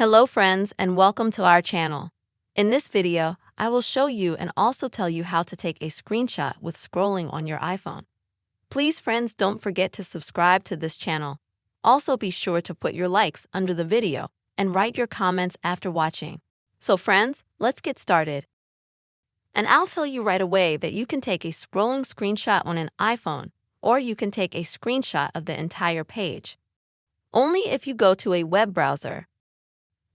Hello friends and welcome to our channel. In this video, I will show you and also tell you how to take a screenshot with scrolling on your iPhone. Please friends, don't forget to subscribe to this channel. Also be sure to put your likes under the video and write your comments after watching. So friends, let's get started. And I'll tell you right away that you can take a scrolling screenshot on an iPhone, or you can take a screenshot of the entire page. Only if you go to a web browser.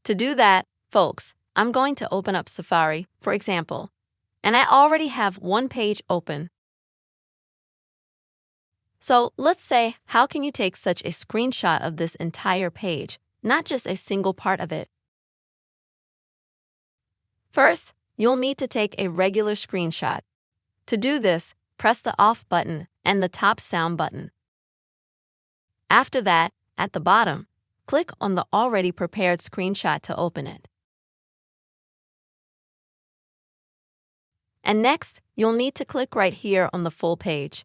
To do that, folks, I'm going to open up Safari, for example, and I already have one page open. So let's say, how can you take such a screenshot of this entire page, not just a single part of it? First, you'll need to take a regular screenshot. To do this, press the off button and the top sound button. After that, at the bottom, click on the already prepared screenshot to open it. And next, you'll need to click right here on the full page.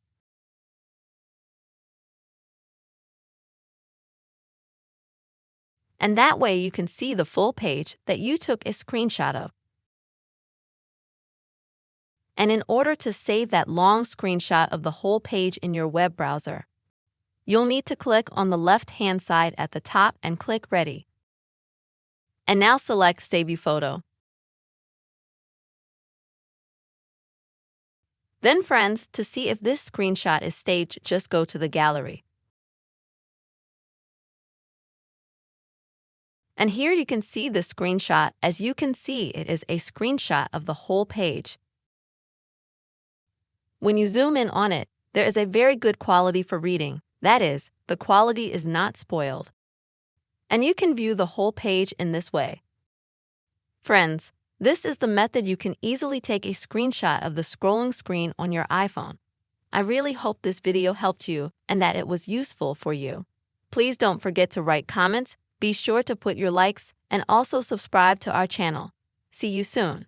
And that way you can see the full page that you took a screenshot of. And in order to save that long screenshot of the whole page in your web browser, you'll need to click on the left-hand side at the top and click Ready. And now select Save Your Photo. Then friends, to see if this screenshot is saved, just go to the gallery. And here you can see the screenshot. As you can see, it is a screenshot of the whole page. When you zoom in on it, there is a very good quality for reading. That is, the quality is not spoiled. And you can view the whole page in this way. Friends, this is the method you can easily take a screenshot of the scrolling screen on your iPhone. I really hope this video helped you and that it was useful for you. Please don't forget to write comments, be sure to put your likes, and also subscribe to our channel. See you soon.